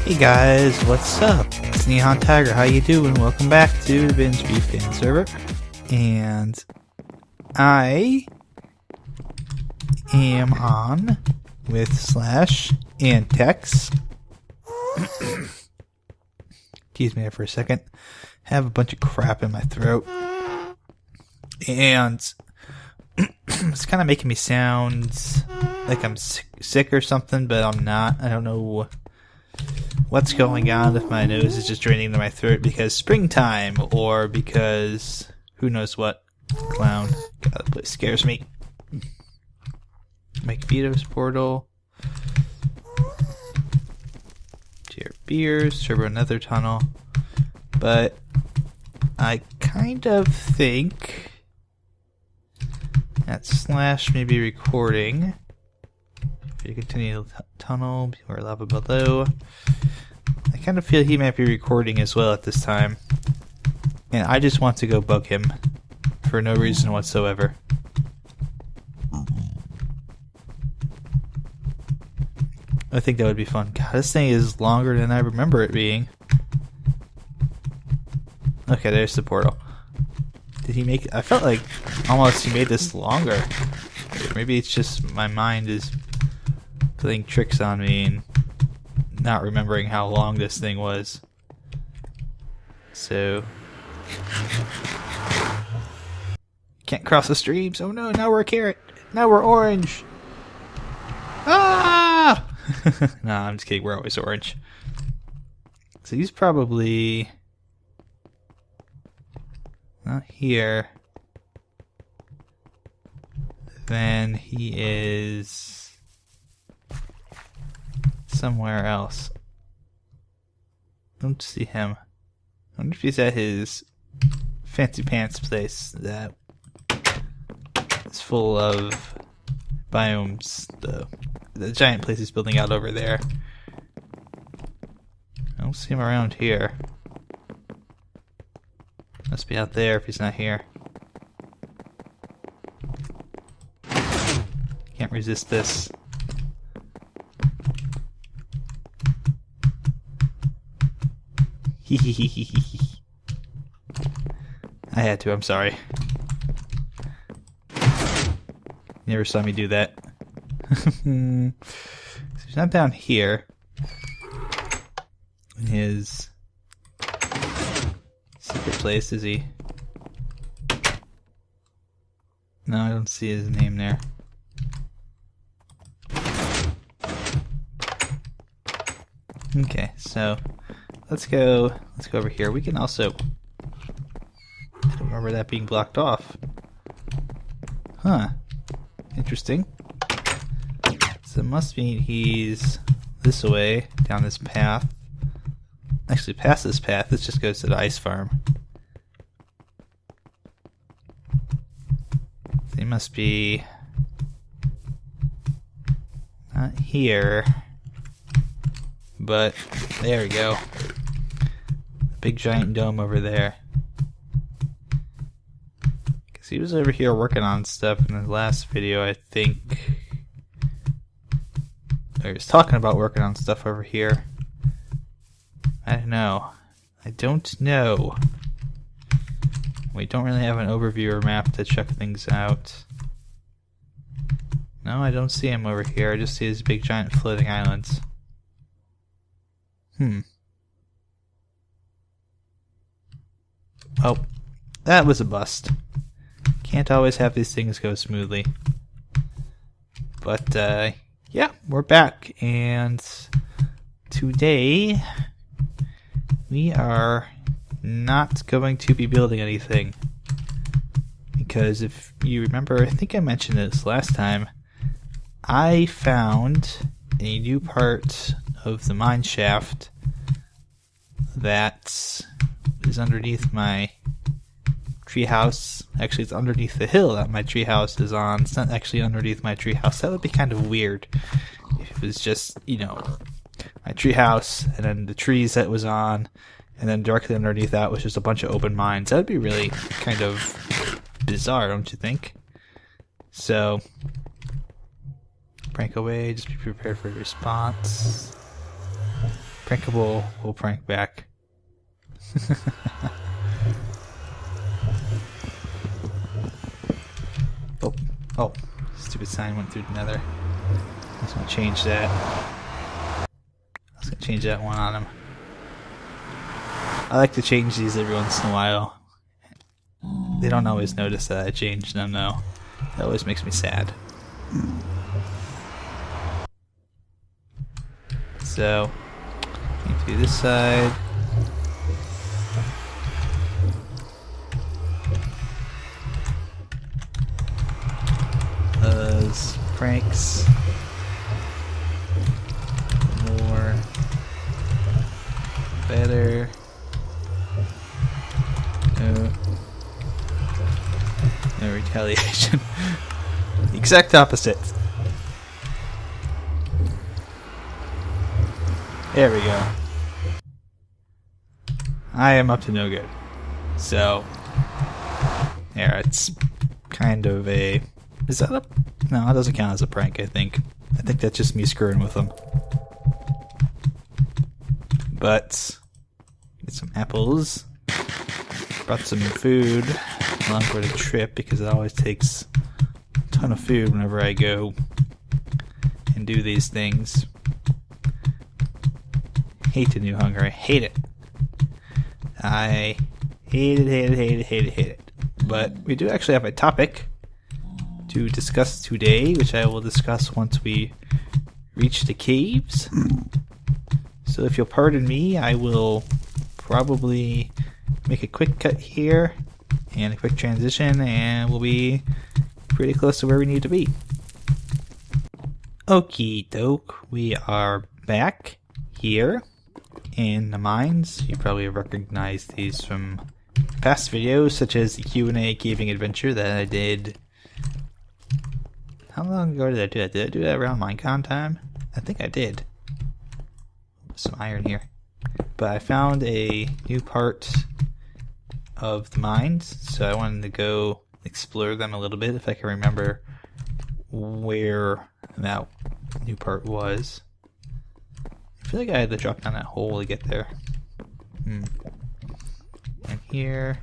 Hey guys, what's up? It's NihonTiger. How you doing? Welcome back to the VintageBeef Fan Server. And I am on with Slash and Tex. Excuse me for a second. Have a bunch of crap in my throat. And it's kind of making me sound like I'm sick or something, but I'm not. I don't know what's going on if my nose is just draining into my throat because springtime or because who knows what. Clown. God, the place scares me. Make Vito's portal. Share beers. Turbo another tunnel. But I kind of think that Slash may be recording. If you continue the tunnel, or lava below. I kind of feel he might be recording as well at this time. And I just want to go bug him for no reason whatsoever. I think that would be fun. God, this thing is longer than I remember it being. Okay, there's the portal. Did he make it? I felt like almost he made this longer. Maybe it's just my mind is playing tricks on me and not remembering how long this thing was. So can't cross the streams. Oh no, now we're a carrot. Now we're orange. Ah! Nah, I'm just kidding. We're always orange. So he's probably not here. Then he is somewhere else. Don't see him. I wonder if he's at his fancy pants place that is full of biomes. The giant place he's building out over there. I don't see him around here. Must be out there if he's not here. Can't resist this. I had to, I'm sorry. Never saw me do that. So he's not down here. In his secret place, is he? No, I don't see his name there. Okay, so let's go over here. We can also, I don't remember that being blocked off. Huh. Interesting. So it must mean he's this way, down this path. Actually, past this path, this just goes to the ice farm. So he must be not here. But there we go. The big giant dome over there. Because he was over here working on stuff in the last video, I think. Or he was talking about working on stuff over here. I don't know. I don't know. We don't really have an overview or map to check things out. No, I don't see him over here. I just see his big giant floating islands. Oh, that was a bust. Can't always have these things go smoothly. But, yeah, we're back. And today, we are not going to be building anything. Because if you remember, I think I mentioned this last time, I found a new part of the mine shaft that is underneath my treehouse. Actually, it's underneath the hill that my treehouse is on. It's not actually underneath my treehouse. That would be kind of weird if it was just, you know, my treehouse and then the trees that it was on, and then directly underneath that was just a bunch of open mines. That would be really kind of bizarre, don't you think? So, break away, just be prepared for a response. Prankable will prank back. Oh, stupid sign went through the nether. I was gonna change that. I was gonna change that one on him. I like to change these every once in a while. They don't always notice that I changed them though. That always makes me sad. So, do this side. Pranks. More. Better. No retaliation. The exact opposite. There we go. I am up to no good. So, there, it's kind of a... Is that a... No, that doesn't count as a prank, I think. I think that's just me screwing with them. But, get some apples. Brought some food along for the trip because it always takes a ton of food whenever I go and do these things. Hate the new hunger. I hate it. I hate it. But we do actually have a topic to discuss today, which I will discuss once we reach the caves. So if you'll pardon me, I will probably make a quick cut here and a quick transition, and we'll be pretty close to where we need to be. Okie doke, we are back here in the mines. You probably recognize these from past videos, such as the Q&A caving adventure that I did. How long ago did I do that? Did I do that around Minecon time? I think I did. Some iron here. But I found a new part of the mines, so I wanted to go explore them a little bit if I can remember where that new part was. I feel like I had to drop down that hole to get there. And here...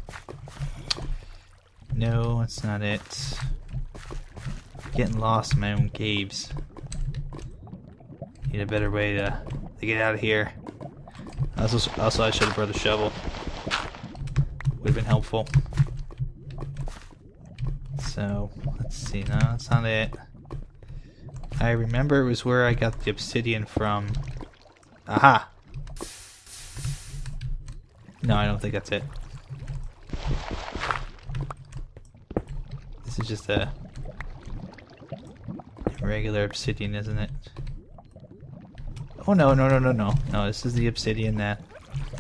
No, that's not it. Getting lost in my own caves. Need a better way to get out of here. Also, I should have brought a shovel. Would have been helpful. So, let's see. No, that's not it. I remember it was where I got the obsidian from. Aha! No, I don't think that's it. This is just a regular obsidian, isn't it? Oh no, no, this is the obsidian that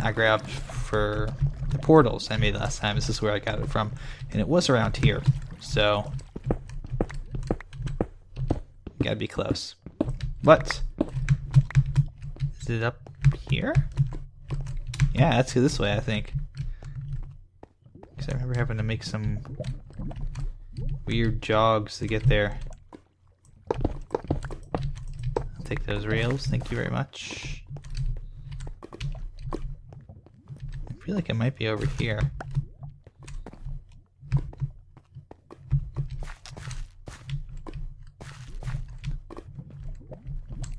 I grabbed for the portals I made last time. This is where I got it from, and it was around here, so gotta be close. What? Is it up here? Yeah, let's go this way, I think. Because I remember having to make some weird jogs to get there. I'll take those rails, thank you very much. I feel like it might be over here.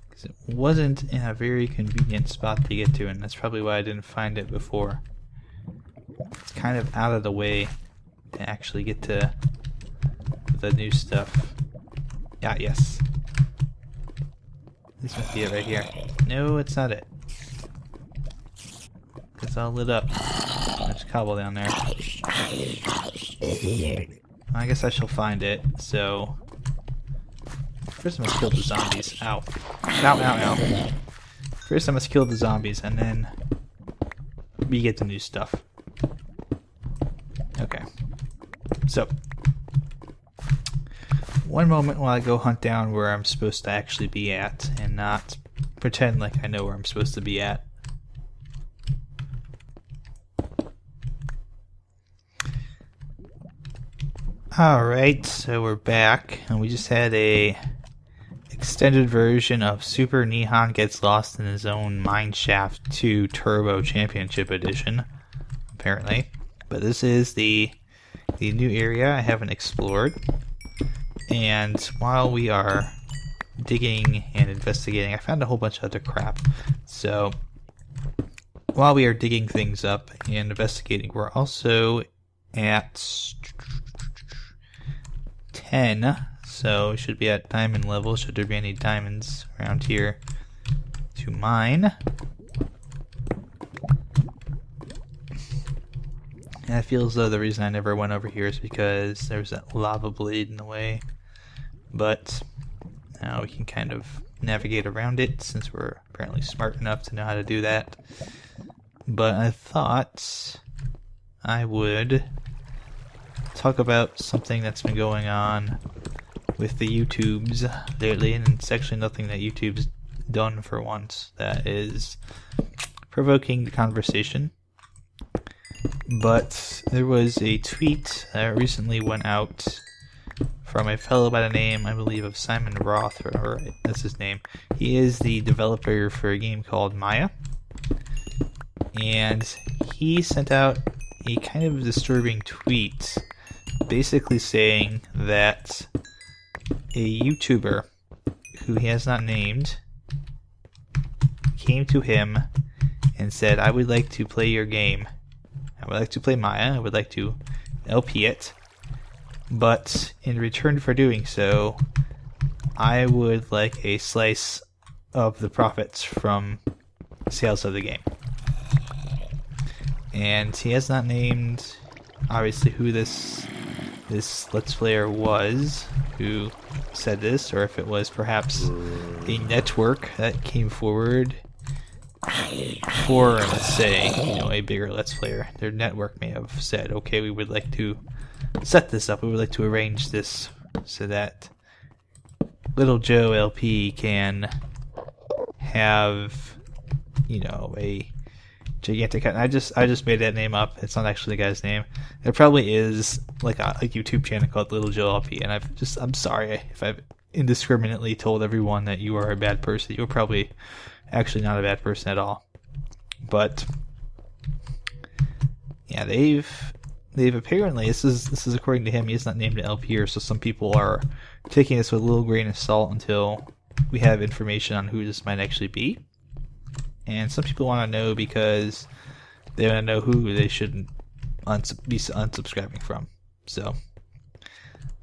Because it wasn't in a very convenient spot to get to, and that's probably why I didn't find it before. It's kind of out of the way to actually get to the new stuff. Yeah, yes. This must be it right here. No, it's not it. It's all lit up. There's cobble down there. I guess I shall find it, so... First I must kill the zombies. Ow. Ow, ow, ow. First I must kill the zombies, and then we get the new stuff. Okay. So, one moment while I go hunt down where I'm supposed to actually be at, and not pretend like I know where I'm supposed to be at. Alright, so we're back, and we just had a extended version of Super Nihon Gets Lost in His Own Mineshaft 2 Turbo Championship Edition, apparently. But this is the new area I haven't explored. And while we are digging and investigating, I found a whole bunch of other crap. So while we are digging things up and investigating, we're also at 10. So we should be at diamond level, should there be any diamonds around here to mine. And I feel as though the reason I never went over here is because there's that lava blade in the way. But now we can kind of navigate around it since we're apparently smart enough to know how to do that. But I thought I would talk about something that's been going on with the YouTubes lately, and it's actually nothing that YouTube's done for once that is provoking the conversation. But there was a tweet that recently went out from a fellow by the name, I believe, of Simon Roth, or that's his name. He is the developer for a game called Maya. And he sent out a kind of disturbing tweet basically saying that a YouTuber who he has not named came to him and said, I would like to play your game. I would like to play Maya. I would like to LP it. But in return for doing so, I would like a slice of the profits from sales of the game. And he has not named, obviously, who this Let's Player was who said this, or if it was perhaps a network that came forward for, let's say, a bigger Let's Player. Their network may have said, okay, we would like to set this up, we would like to arrange this so that Little Joe LP can have, a gigantic cut. I just made that name up. It's not actually the guy's name. There probably is like a YouTube channel called Little Joe LP, and I'm sorry if I've indiscriminately told everyone that you are a bad person. You're probably actually not a bad person at all. But yeah, they've apparently, this is according to him, he's not named an LP here, so some people are taking this with a little grain of salt until we have information on who this might actually be. And some people want to know because they want to know who they shouldn't be unsubscribing from. So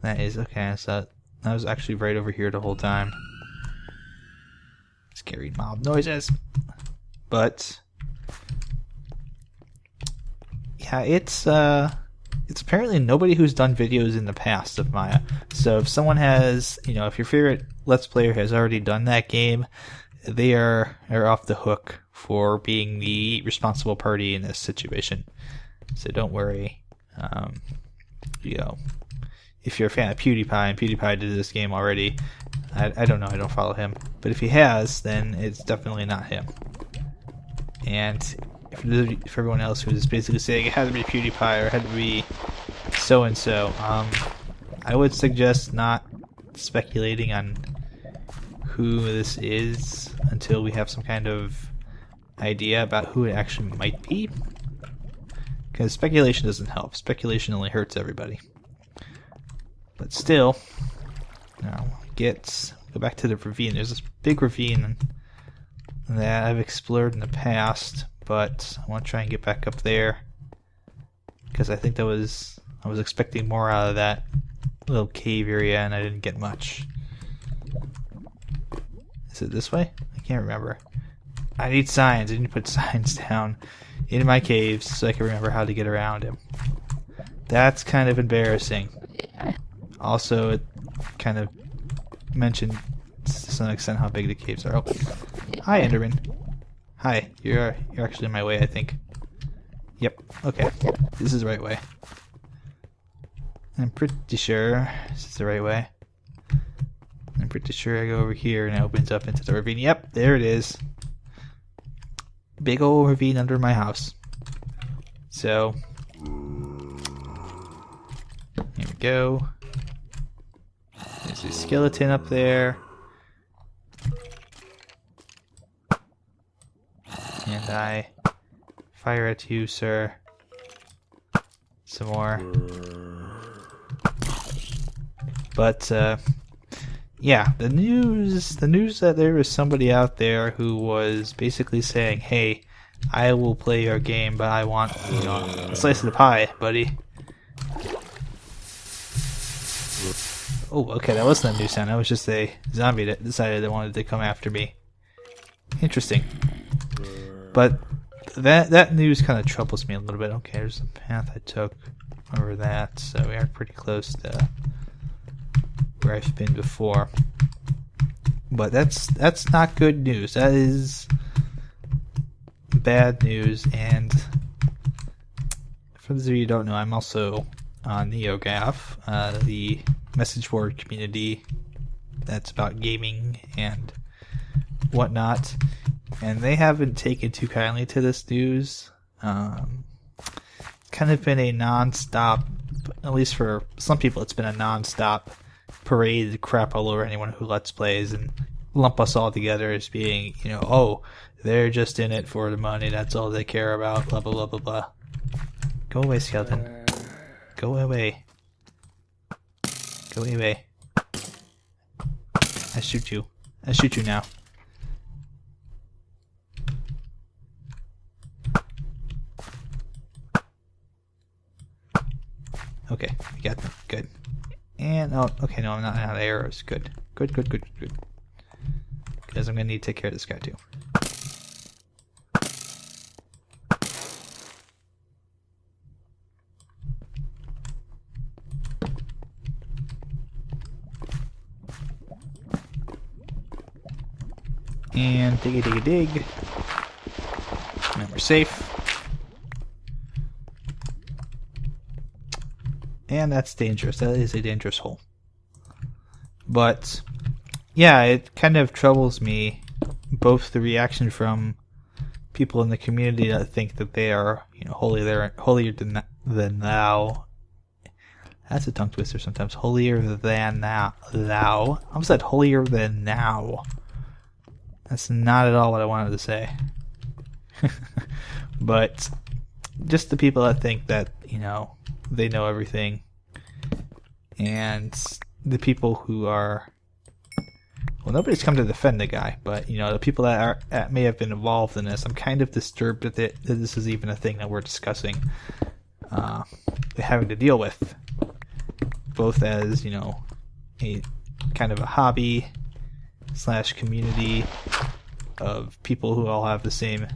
that is okay. So I was actually right over here the whole time. Scary mob noises. But yeah, it's apparently nobody who's done videos in the past of Maya. So if someone has, if your favorite Let's Player has already done that game, they are off the hook for being the responsible party in this situation. So don't worry. If you're a fan of PewDiePie, and PewDiePie did this game already, I don't know, I don't follow him. But if he has, then it's definitely not him. And if everyone else who's basically saying it had to be PewDiePie or it had to be so-and-so, I would suggest not speculating on who this is until we have some kind of idea about who it actually might be. Because speculation doesn't help. Speculation only hurts everybody. But still, now go back to the ravine. There's this big ravine that I've explored in the past, but I want to try and get back up there because I think I was expecting more out of that little cave area and I didn't get much. Is it this way? I can't remember. I need signs. I need to put signs down in my caves so I can remember how to get around him. That's kind of embarrassing. Also, it kind of mentioned to some extent how big the caves are. Oh, hi, Enderman. Hi, you're actually in my way, I think. Yep. Okay, this is the right way. I'm pretty sure this is the right way. I'm pretty sure I go over here and it opens up into the ravine. Yep, there it is. Big old ravine under my house. So, here we go. There's a skeleton up there. Die. Fire at you, sir. Some more. But, yeah, the news that there was somebody out there who was basically saying, hey, I will play your game, but I want, you know, a slice of the pie, buddy. Oh, okay, that wasn't a new sound. That was just a zombie that decided they wanted to come after me. Interesting. But that news kind of troubles me a little bit. Okay, there's the path I took over that, so we are pretty close to where I've been before. But that's not good news. That is bad news. And for those of you who don't know, I'm also on NihonTiger, the message board community that's about gaming and whatnot. And they haven't taken too kindly to this news. Kind of been a non-stop, at least for some people, it's been a non-stop parade crap all over anyone who Let's Plays and lump us all together as being, you know, oh, they're just in it for the money, that's all they care about, blah, blah, blah, blah, blah. Go away, skeleton. Go away. Go away. I shoot you. I shoot you now. Okay, we got them. Good. And, oh, okay, no, I'm not out of arrows. Good. Good, good, good, good. Because I'm going to need to take care of this guy, too. And diggy, diggy, dig. And we're safe. And that's dangerous. That is a dangerous hole. But yeah, it kind of troubles me, both the reaction from people in the community that think that they are, you know, holier than thou. That's a tongue twister sometimes. Holier than thou. I almost said holier than thou. That's not at all what I wanted to say. But just the people that think that, you know, they know everything, and the people who are, well, nobody's come to defend the guy, but, you know, the people that may have been involved in this, I'm kind of disturbed that this is even a thing that we're discussing, having to deal with, both as, you know, a kind of a hobby / community of people who all have the same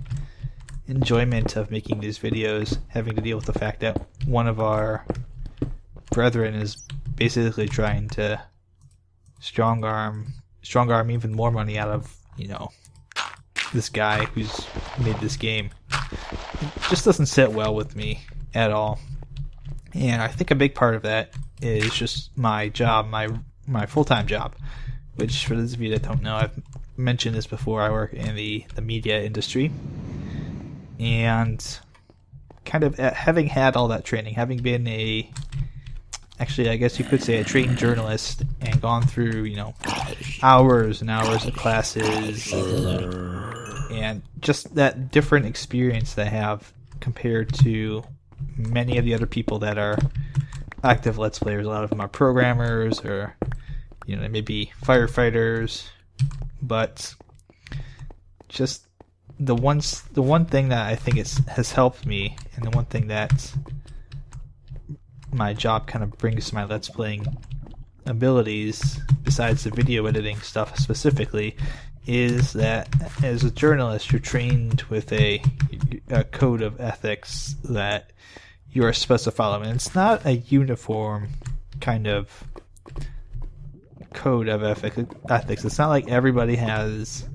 enjoyment of making these videos, having to deal with the fact that one of our brethren is basically trying to strong arm even more money out of, you know, this guy who's made this game. It just doesn't sit well with me at all. And I think a big part of that is just my job, my full-time job, which, for those of you that don't know, I've mentioned this before, I work in the media industry. And kind of having had all that training, having been actually I guess you could say a trained journalist, and gone through, you know, hours and hours of classes, and just that different experience that I have compared to many of the other people that are active Let's Players. A lot of them are programmers, or, you know, they may be firefighters, but just the one thing that I think has helped me, and the one thing that my job kind of brings to my Let's Playing abilities, besides the video editing stuff specifically, is that as a journalist, you're trained with a code of ethics that you are supposed to follow. And it's not a uniform kind of code of ethics. It's not like everybody has,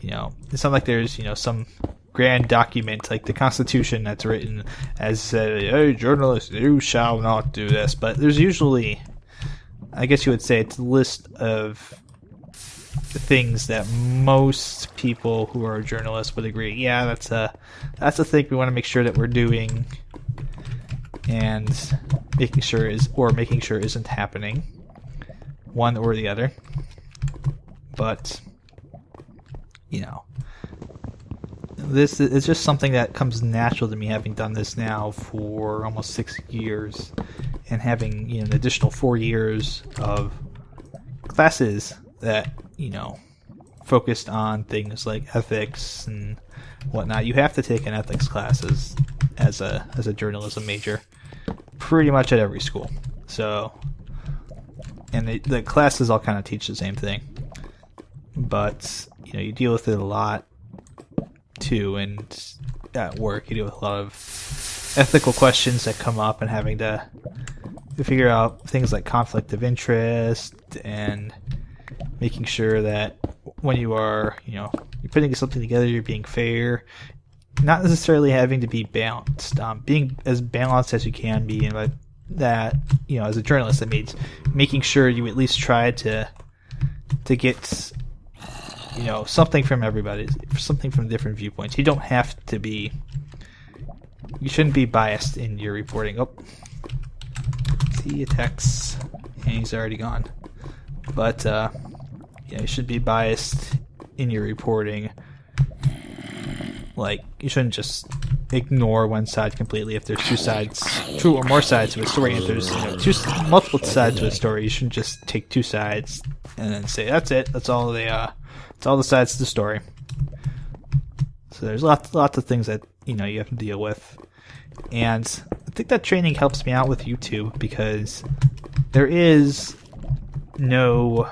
you know, it's not like there's, you know, some grand document like the Constitution that's written as said, hey, journalists, you shall not do this. But there's usually, I guess you would say, it's a list of things that most people who are journalists would agree, yeah, that's a thing we want to make sure that we're doing, and making sure isn't happening, one or the other. But, you know, this is just something that comes natural to me, having done this now for almost 6 years, and having an additional 4 years of classes that focused on things like ethics and whatnot. You have to take an ethics classes as a journalism major, pretty much at every school. So, and the classes all kind of teach the same thing, but you deal with it a lot too, and at work you deal with a lot of ethical questions that come up, and having to figure out things like conflict of interest, and making sure that when you are you're putting something together, you're being fair, not necessarily having to be balanced, being as balanced as you can be. And that as a journalist, that means making sure you at least try to get something from everybody, something from different viewpoints. You don't have to be, you shouldn't be biased in your reporting. Oh, see, attacks, and he's already gone. But you should be biased in your reporting. Like, you shouldn't just ignore one side completely. If there's two or more sides to a story, if there's multiple sides to a story, you shouldn't just take two sides and then say that's it. That's all the sides to the story. So there's lots of things that you have to deal with, and I think that training helps me out with YouTube, because there is no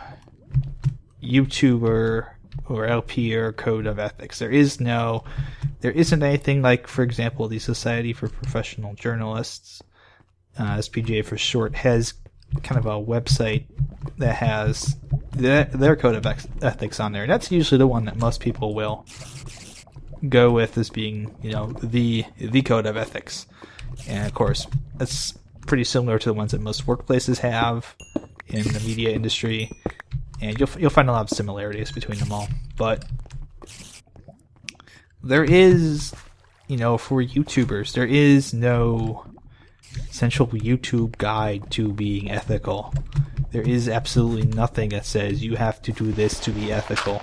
YouTuber or LP or code of ethics. There isn't anything like, for example, the Society for Professional Journalists, SPJ for short, has kind of a website that has their code of ethics on there. And that's usually the one that most people will go with as being, the code of ethics. And of course, that's pretty similar to the ones that most workplaces have in the media industry. And you'll find a lot of similarities between them all. But there is, for YouTubers, there is no central YouTube guide to being ethical. There is absolutely nothing that says you have to do this to be ethical.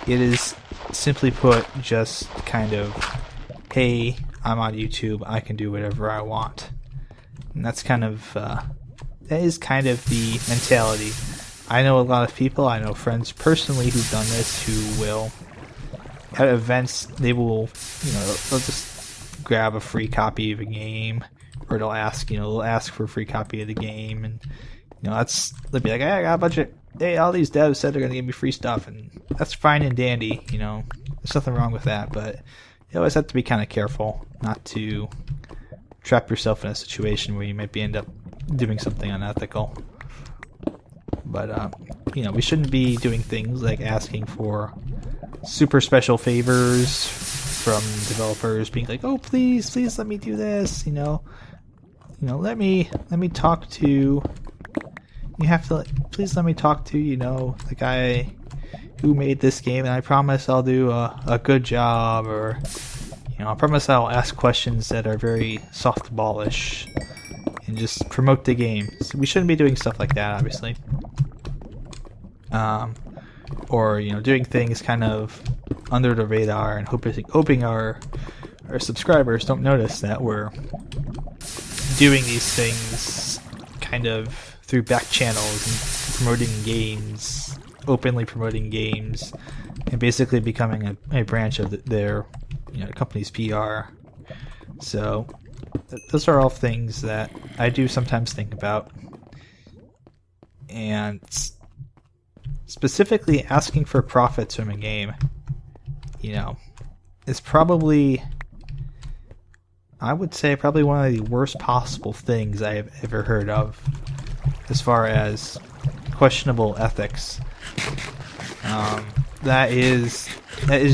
It is, simply put, just kind of, hey, I'm on YouTube, I can do whatever I want. And that's kind of, that is kind of the mentality. I know a lot of people, I know friends personally who've done this, who will, at events, they will, they'll just grab a free copy of a game, or they'll ask for a free copy of the game, and, they'll be like, hey, I got a budget, hey, all these devs said they're going to give me free stuff, and that's fine and dandy, there's nothing wrong with that, but you always have to be kind of careful not to trap yourself in a situation where you might end up doing something unethical. But, we shouldn't be doing things like asking for super special favors from developers, being like, oh, please let me do this, let me talk to, please let me talk to, the guy who made this game, and I promise I'll do a good job, or, I promise I'll ask questions that are very softballish and just promote the game. So we shouldn't be doing stuff like that, obviously. Or doing things kind of under the radar and hoping our subscribers don't notice that we're doing these things kind of through back channels and promoting games, openly promoting games, and basically becoming a branch of their company's PR. So those are all things that I do sometimes think about, and specifically asking for profits from a game, is probably, I would say, probably one of the worst possible things I have ever heard of as far as questionable ethics. That is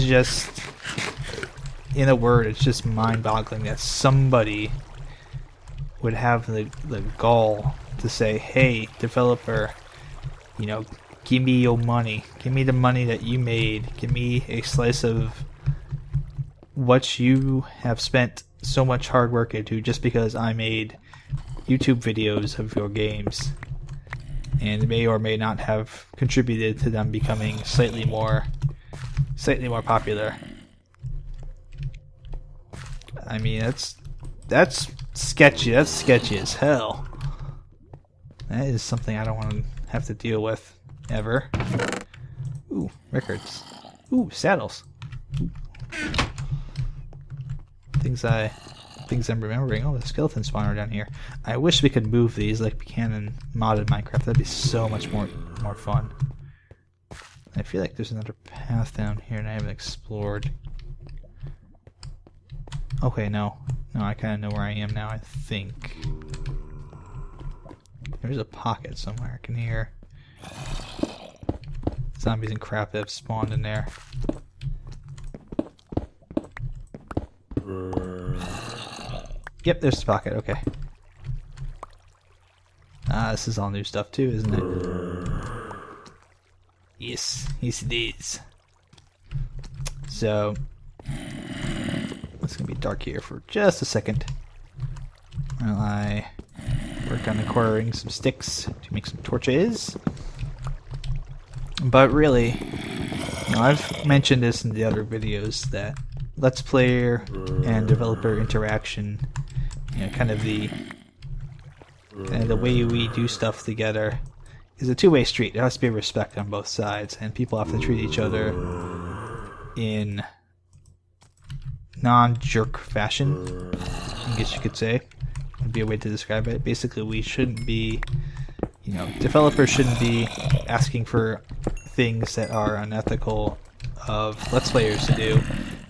just, in a word, it's just mind-boggling that somebody would have the gall to say, hey, developer, give me your money. Give me the money that you made. Give me a slice of what you have spent so much hard work into, just because I made YouTube videos of your games, and may or may not have contributed to them becoming slightly more popular. I mean, that's sketchy. That's sketchy as hell. That is something I don't want to have to deal with ever. Ooh, records. Ooh, saddles. Ooh. Things I'm remembering. Oh, the skeleton spawner down here. I wish we could move these like we can in modded Minecraft. That'd be so much more fun. I feel like there's another path down here and I haven't explored. Okay, no, I kind of know where I am now. I think there's a pocket somewhere. I can hear zombies and crap that have spawned in there. Yep, there's the pocket. Okay. This is all new stuff too, isn't it? Yes, yes it is. So it's gonna be dark here for just a second while I work on acquiring some sticks to make some torches. But really, you know, I've mentioned this in the other videos that Let's Player and developer interaction, you know, kind of the way we do stuff together is a two-way street. There has to be respect on both sides, and people have to treat each other in non-jerk fashion, I guess you could say. Would be a way to describe it. Basically, we shouldn't be, you know, developers shouldn't be asking for things that are unethical of Let's Players to do,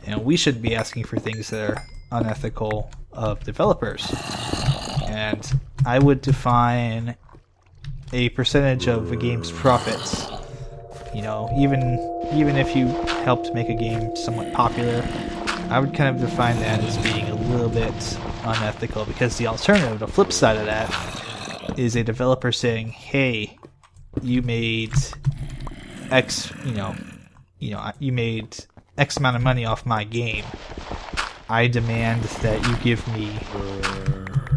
and we should be asking for things that are unethical of developers. And I would define a percentage of a game's profits. You know, even if you helped make a game somewhat popular, I would kind of define that as being a little bit unethical, because the alternative, the flip side of that, is a developer saying, "Hey, you made X, you made X amount of money off my game. I demand that you give me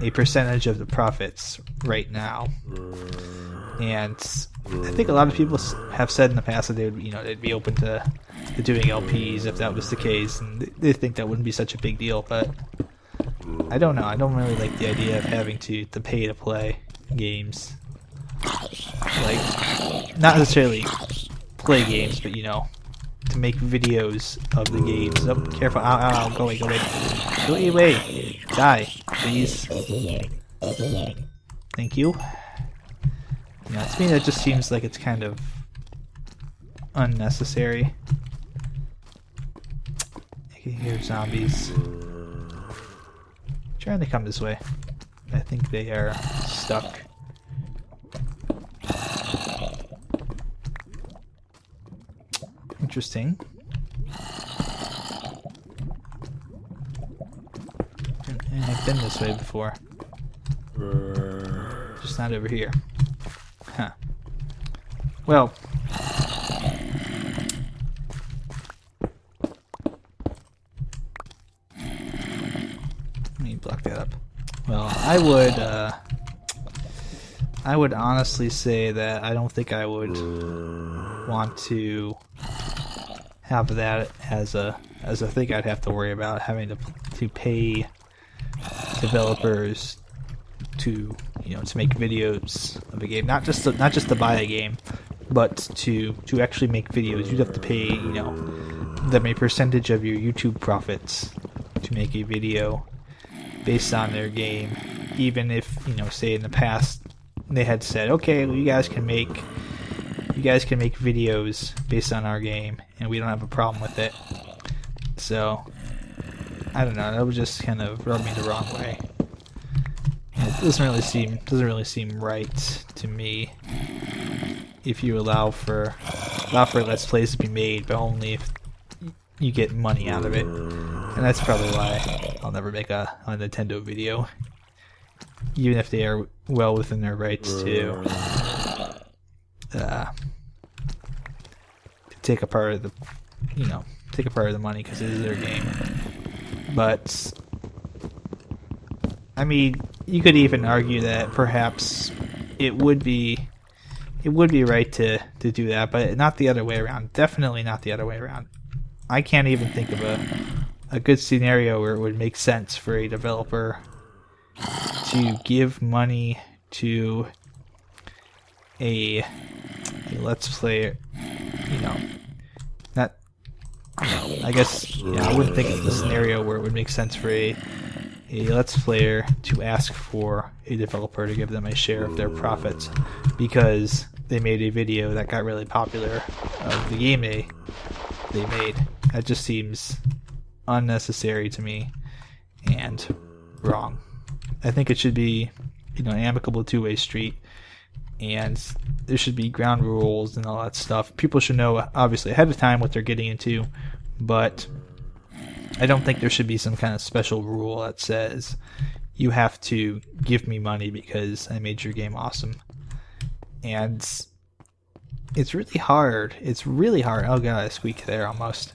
a percentage of the profits right now." And I think a lot of people have said in the past that they'd be open to doing LPs if that was the case, and they think that wouldn't be such a big deal. But I don't know. I don't really like the idea of having to pay to play games. Like, not necessarily play games, but to make videos of the games. Oh, careful! Ow! Go away! Go away! Die, please. Thank you. To me that just seems like it's kind of unnecessary. I can hear zombies trying to come this way. I think they are stuck. Interesting. And I've been this way before. Just not over here. Huh. Well, let me block that up. Well, I would honestly say that I don't think I would want to have that as a thing I'd have to worry about, having to pay developers to make videos of a game, not just to buy a game, but to actually make videos. You'd have to pay them a percentage of your YouTube profits to make a video based on their game, even if say in the past they had said, okay, well, you guys can make videos based on our game and we don't have a problem with it. So I don't know, that would just kind of rub me the wrong way. It doesn't really seem right to me if you allow for Let's Plays to be made, but only if you get money out of it. And that's probably why I'll never make a Nintendo video, even if they are well within their rights to take a part of the money, because it is their game. But I mean, you could even argue that perhaps it would be right to do that, but not the other way around. Definitely not the other way around. I can't even think of a good scenario where it would make sense for a developer to give money to a let's player, not, I guess, I wouldn't think of the scenario where it would make sense for a let's player to ask for a developer to give them a share of their profits because they made a video that got really popular of the game they made. That just seems unnecessary to me and wrong. I think it should be, an amicable two-way street, and there should be ground rules and all that stuff. People should know, obviously, ahead of time what they're getting into, but I don't think there should be some kind of special rule that says you have to give me money because I made your game awesome. And it's really hard. It's really hard. Oh god, I squeaked there almost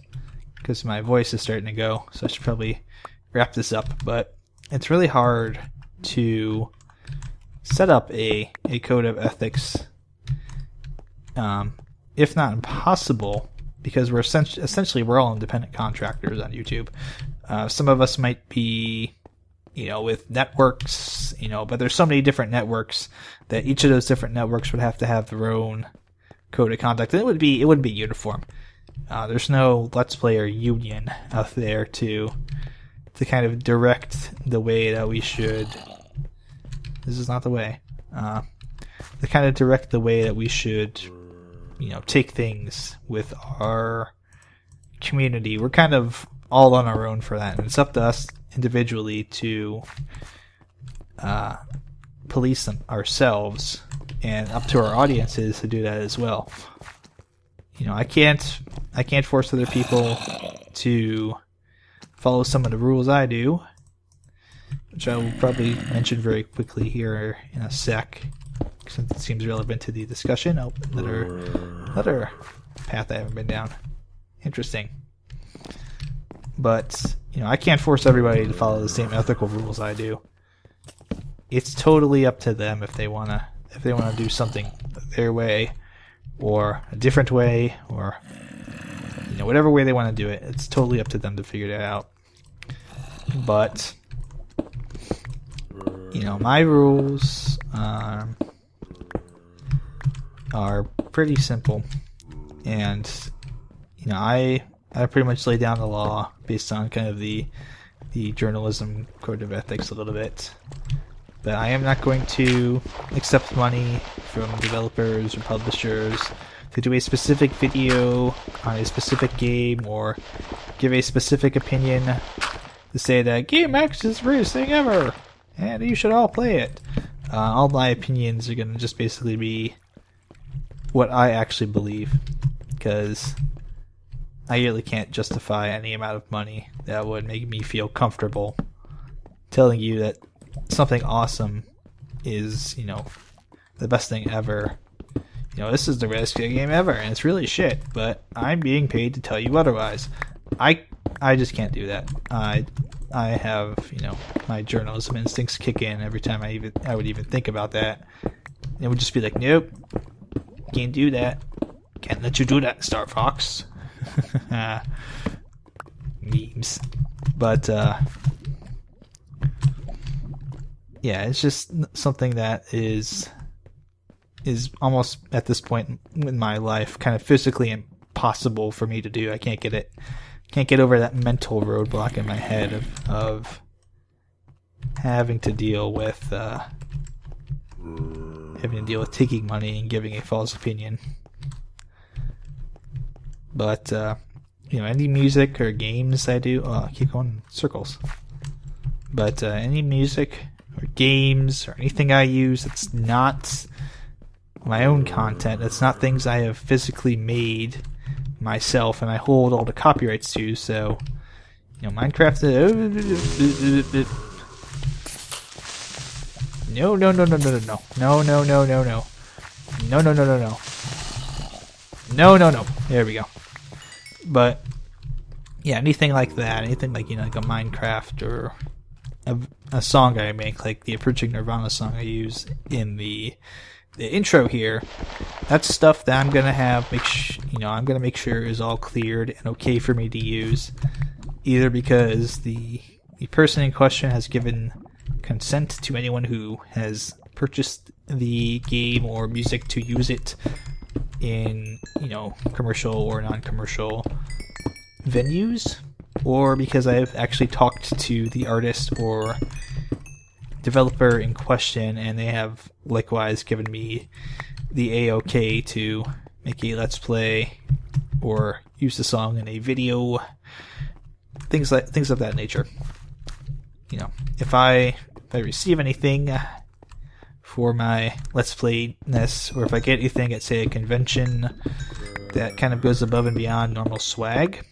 because my voice is starting to go, so I should probably wrap this up. But it's really hard to set up a code of ethics, if not impossible, because we're essentially we're all independent contractors on YouTube. Some of us might be, with networks, but there's so many different networks that each of those different networks would have to have their own code of conduct. And it wouldn't be uniform. There's no Let's Player union out there to kind of direct the way that we should. This is not the way. To kind of direct the way that we should, take things with our community. We're kind of all on our own for that, and it's up to us individually to police them ourselves, and up to our audiences to do that as well. I can't force other people to follow some of the rules I do, which I will probably mention very quickly here in a sec, since it seems relevant to the discussion. Oh, another path I haven't been down. Interesting. But, I can't force everybody to follow the same ethical rules I do. It's totally up to them if they wanna do something their way, or a different way, or whatever way they want to do it. It's totally up to them to figure that out. But my rules are pretty simple, and I pretty much lay down the law based on kind of the journalism code of ethics a little bit. But I am not going to accept money from developers or publishers to do a specific video on a specific game or give a specific opinion to say that Game X is the greatest thing ever and you should all play it. All my opinions are going to just basically be what I actually believe, because I really can't justify any amount of money that would make me feel comfortable telling you that something awesome is, the best thing ever. This is the greatest game ever, and it's really shit, but I'm being paid to tell you otherwise. I just can't do that. I have, my journalism instincts kick in every time I would even think about that. It would just be like, nope, can't do that. Can't let you do that, Star Fox. Memes. But, yeah, it's just something that is almost at this point in my life kind of physically impossible for me to do. I can't get over that mental roadblock in my head of having to deal with taking money and giving a false opinion. But any music or games I do, I keep going in circles. But any music or games or anything I use that's not my own content, that's not things I have physically made myself and I hold all the copyrights to. So, Minecraft. No. There we go. But yeah, anything like that, anything like like a Minecraft or a song I make, like the Approaching Nirvana song I use in the intro here, that's stuff that I'm gonna have I'm gonna make sure is all cleared and okay for me to use. either because the person in question has given consent to anyone who has purchased the game or music to use it in, commercial or non-commercial venues, or because I've actually talked to the artist or developer in question and they have likewise given me the A-OK to make a Let's Play or use the song in a video, things of that nature. If I receive anything for my Let's Play-ness, or if I get anything at, say, a convention that kind of goes above and beyond normal swag,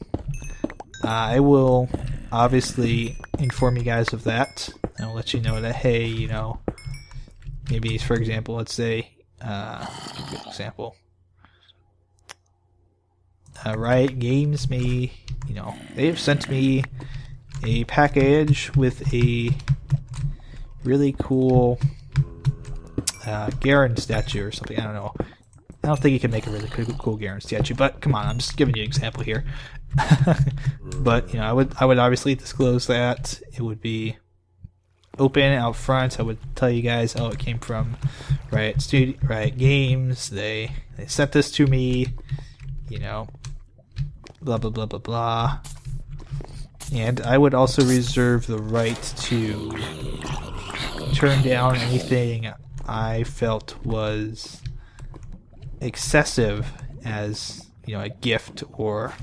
I will obviously inform you guys of that. I'll let you know that, hey, maybe, for example, let's say, good example, Riot Games may, they've sent me a package with a really cool Garen statue or something. I don't know. I don't think you can make a really cool Garen statue, but come on, I'm just giving you an example here. But I would obviously disclose that. It would be open out front. I would tell you guys, it came from Riot Games. They sent this to me. Blah blah blah blah blah. And I would also reserve the right to turn down anything I felt was excessive as, a gift or,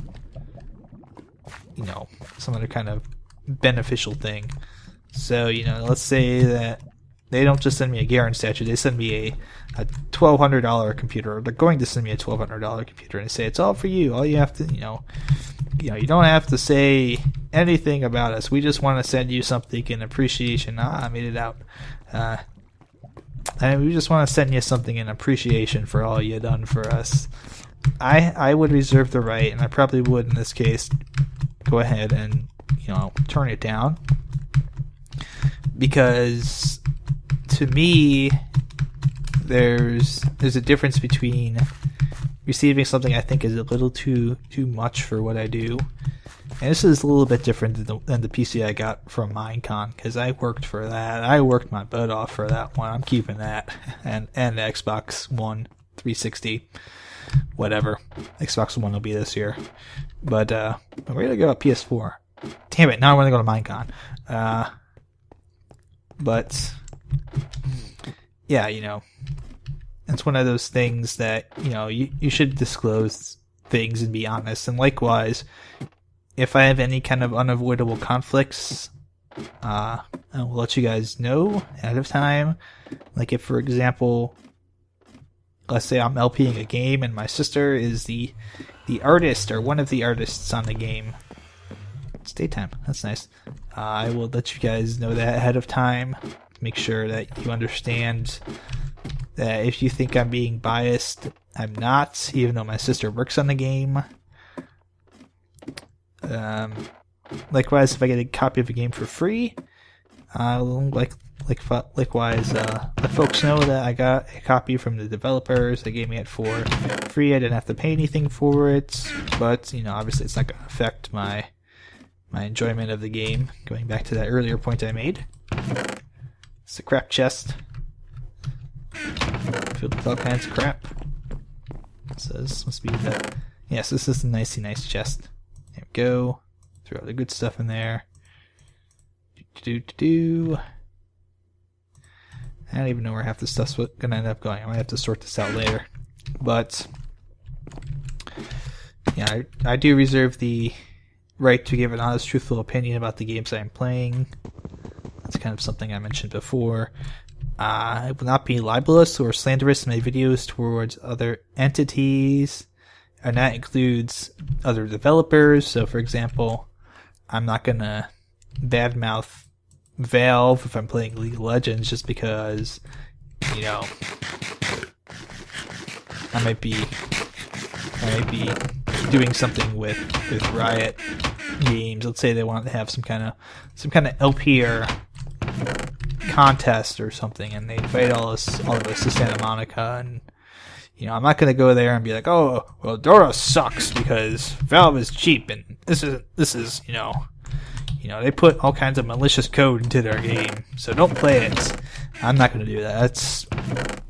some other kind of beneficial thing. So, let's say that they don't just send me a Garen statue, they send me a $1,200 computer, or they're going to send me a $1,200 computer, and they say, it's all for you. All you have to, you don't have to say anything about us. We just want to send you something in appreciation. I made it out. And we just want to send you something in appreciation for all you done for us. I would reserve the right, and I probably would in this case, go ahead and, turn it down. Because to me, there's a difference between receiving something I think is a little too much for what I do. And this is a little bit different than the PC I got from Minecon, because I worked for that. I worked my butt off for that one. I'm keeping that. And the Xbox One 360, whatever. Xbox One will be this year. But I'm ready to go to PS4. Damn it, now I want to go to Minecon. But yeah, it's one of those things that, you should disclose things and be honest. And likewise, if I have any kind of unavoidable conflicts, I will let you guys know ahead of time. Like if, for example, let's say I'm LPing a game and my sister is the artist or one of the artists on the game. It's daytime. That's nice. I will let you guys know that ahead of time. Make sure that you understand that if you think I'm being biased, I'm not, even though my sister works on the game. Likewise, if I get a copy of a game for free, likewise, let folks know that I got a copy from the developers. They gave me it for free. I didn't have to pay anything for it, but obviously it's not going to affect my enjoyment of the game. Going back to that earlier point I made, it's a crap chest filled with all kinds of crap. So this must be that. Yes, this is a nice chest. There we go. Throw all the good stuff in there. I don't even know where half this stuff's gonna end up going. I might have to sort this out later. But yeah, I do reserve the right to give an honest, truthful opinion about the games I'm playing. That's kind of something I mentioned before. I will not be libelous or slanderous in my videos towards other entities, and that includes other developers. So, for example, I'm not gonna badmouth Valve if I'm playing League of Legends just because, I might be doing something with Riot Games. Let's say they want to have some kind of LPR contest or something, and they invite all of us to Santa Monica, and I'm not going to go there and be like, oh, well, Dora sucks because Valve is cheap, and this is You know, they put all kinds of malicious code into their game, so don't play it. I'm not going to do that.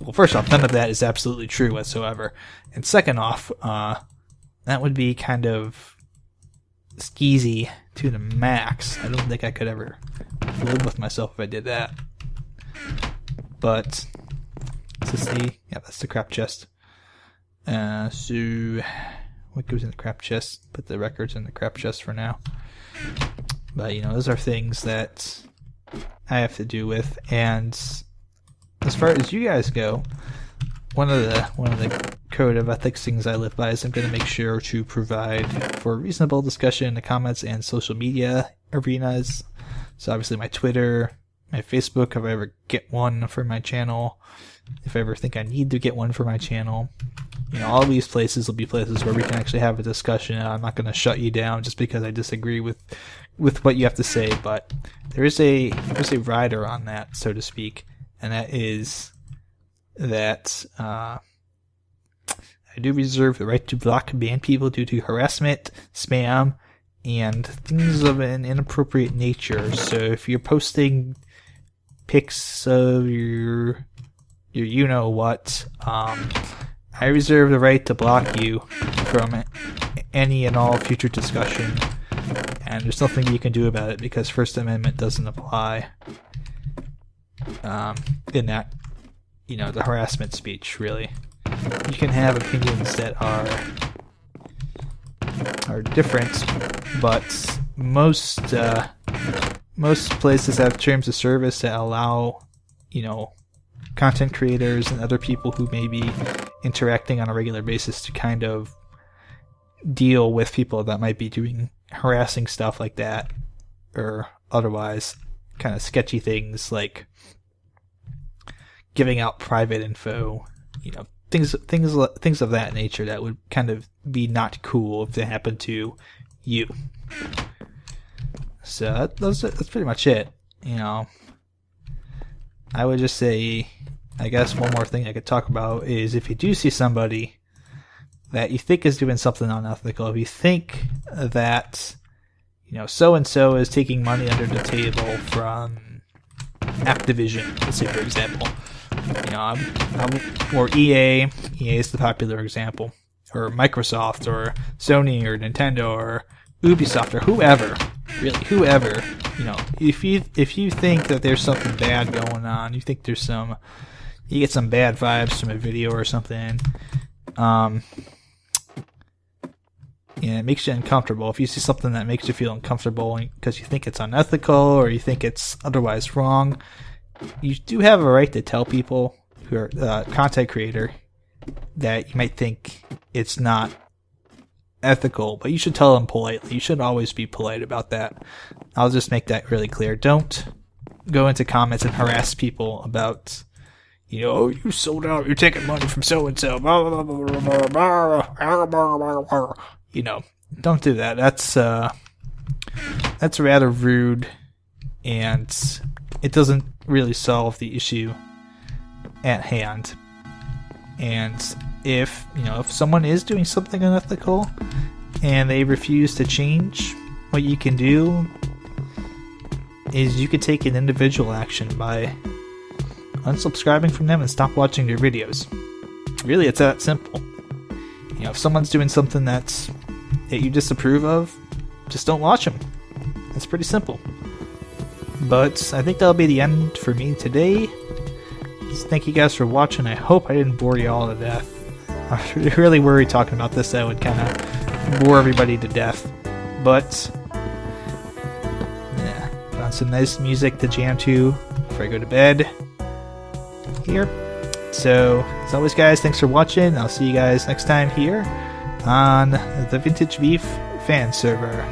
Well, first off, none of that is absolutely true whatsoever. And second off, that would be kind of skeezy to the max. I don't think I could ever live with myself if I did that. But, let's see. Yeah, that's the crap chest. So, what goes in the crap chest? Put the records in the crap chest for now. But, you know, those are things that I have to do with. And as far as you guys go, one of the code of ethics things I live by is I'm going to make sure to provide for reasonable discussion in the comments and social media arenas. So obviously my Twitter, my Facebook, if I ever get one for my channel, if I ever think I need to get one for my channel. You know, all these places will be places where we can actually have a discussion, and I'm not going to shut you down just because I disagree with what you have to say, but there's a rider on that, so to speak, and that is that I do reserve the right to block and ban people due to harassment, spam, and things of an inappropriate nature. So if you're posting pics of your you-know-what, I reserve the right to block you from any and all future discussion, and there's nothing you can do about it because First Amendment doesn't apply in that, you know, the harassment speech, really. You can have opinions that are different, but most places have terms of service that allow, you know, content creators and other people who may be interacting on a regular basis to kind of deal with people that might be doing harassing stuff like that, or otherwise kind of sketchy things like giving out private info, you know, things of that nature that would kind of be not cool if they happened to you. So that's pretty much it. You know, I would just say, I guess one more thing I could talk about is if you do see somebody that you think is doing something unethical, if you think that, you know, so-and-so is taking money under the table from Activision, let's say, for example, you know, or EA is the popular example, or Microsoft, or Sony, or Nintendo, or Ubisoft, or whoever, really, whoever, you know, if you think that there's something bad going on, you think there's you get some bad vibes from a video or something, yeah, it makes you uncomfortable. If you see something that makes you feel uncomfortable because you think it's unethical or you think it's otherwise wrong, you do have a right to tell people who are content creator that you might think it's not ethical, but you should tell them politely. You should always be polite about that. I'll just make that really clear. Don't go into comments and harass people about, you know, oh, you sold out, you're taking money from so-and-so, you know, don't do that. That's rather rude, and it doesn't really solve the issue at hand. And if someone is doing something unethical and they refuse to change, what you can do is you could take an individual action by unsubscribing from them and stop watching their videos. Really, it's that simple. You know, if someone's doing something that you disapprove of, just don't watch them. It's pretty simple. But I think that'll be the end for me today. So thank you guys for watching. I hope I didn't bore you all to death. I was really worried talking about this that would kind of bore everybody to death. But yeah, found some nice music to jam to before I go to bed here. So as always, guys, thanks for watching. I'll see you guys next time here on the VintageBeef Fan Server.